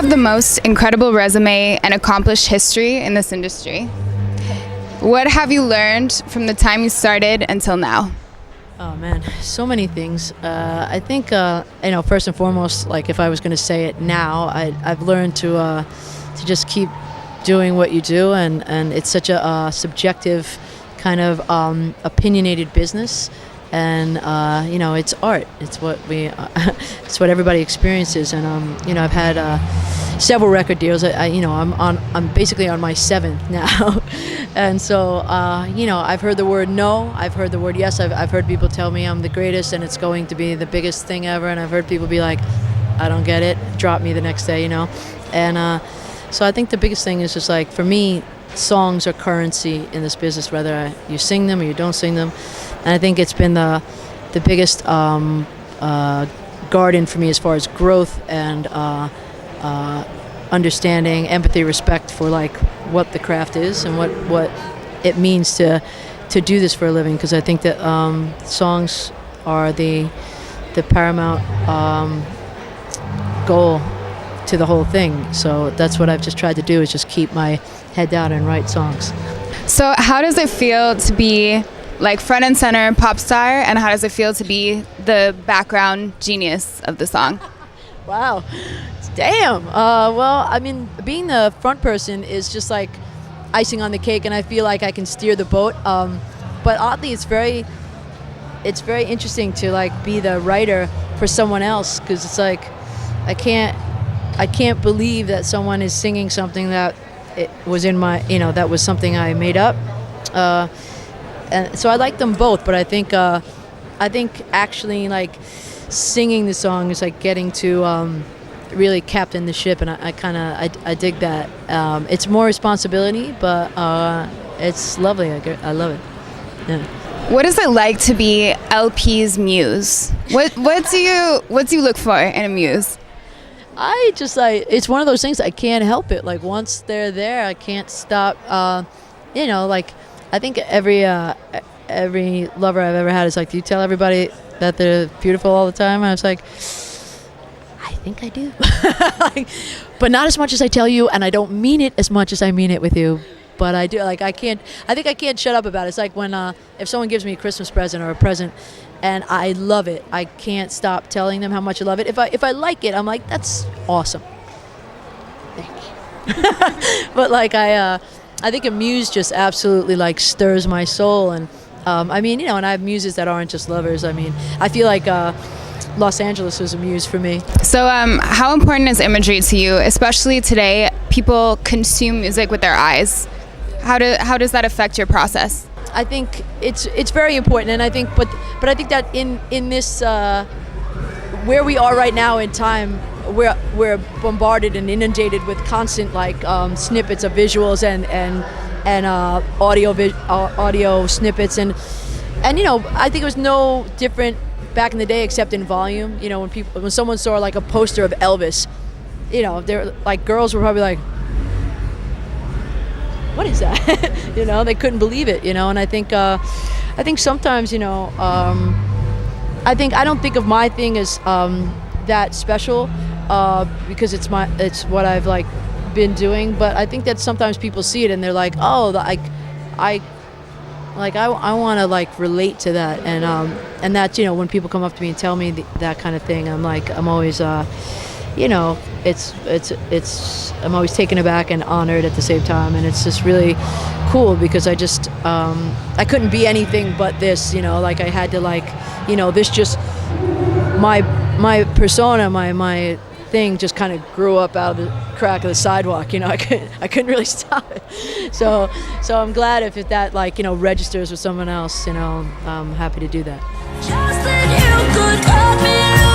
have the most incredible resume and accomplished history in this industry. What have you learned from the time you started until now? Oh man, so many things. I think first and foremost, like if I was going to say it now, I've learned to just keep doing what you do, and it's such a subjective kind of opinionated business, and it's art. It's what it's what everybody experiences, and I've had several record deals. I'm basically on my 7th now, and so I've heard the word no, I've heard the word yes. I've heard people tell me I'm the greatest and it's going to be the biggest thing ever, and I've heard people be like, I don't get it, drop me the next day, and so I think the biggest thing is just like, for me, songs are currency in this business, whether you sing them or you don't sing them, and I think it's been the biggest garden for me as far as growth and understanding, empathy, respect for like what the craft is and what it means to do this for a living, because I think that songs are the paramount goal to the whole thing. So that's what I've just tried to do, is just keep my head down and write songs. So how does it feel to be like front and center pop star, and how does it feel to be the background genius of the song? Wow. Damn. Well, I mean, being the front person is just like icing on the cake, and I feel like I can steer the boat. But oddly, it's very interesting to like be the writer for someone else, because it's like I can't believe that someone is singing something that it was in my, that was something I made up. And so I like them both, but I think actually like singing the song is like getting to really captain the ship, and I dig that. It's more responsibility, but it's lovely. I love it. Yeah. What is it like to be LP's muse? What do you look for in a muse? I just it's one of those things, I can't help it. Like once they're there, I can't stop. Like I think every lover I've ever had is like, do you tell everybody that they're beautiful all the time? And I was like, I think I do. But not as much as I tell you, and I don't mean it as much as I mean it with you. But I do. Like I think I can't shut up about it. It's like when if someone gives me a Christmas present or a present, and I love it, I can't stop telling them how much I love it. If I like it, I'm like, that's awesome. Thank you. But like I think a muse just absolutely like stirs my soul, and and I have muses that aren't just lovers. I mean, I feel like Los Angeles was a muse for me. So how important is imagery to you, especially today? People consume music with their eyes. How does that affect your process? I think it's very important, and I think but I think that in this where we are right now in time, we're bombarded and inundated with constant like snippets of visuals and audio snippets, and I think it was no different back in the day, except in volume. When someone saw like a poster of Elvis, they're like, girls were probably like, what is that? They couldn't believe it, and I think sometimes, I don't think of my thing as that special, because it's what I've like been doing, but I think that sometimes people see it and they're like, oh, I want to like relate to that, and that's, when people come up to me and tell me that kind of thing, I'm always I'm always taken aback and honored at the same time, and it's just really cool, because I just I couldn't be anything but this, like I had to like, this just my persona, my thing just kind of grew up out of the crack of the sidewalk. I couldn't really stop it. So I'm glad if that like registers with someone else. I'm happy to do that. Just that you could cut me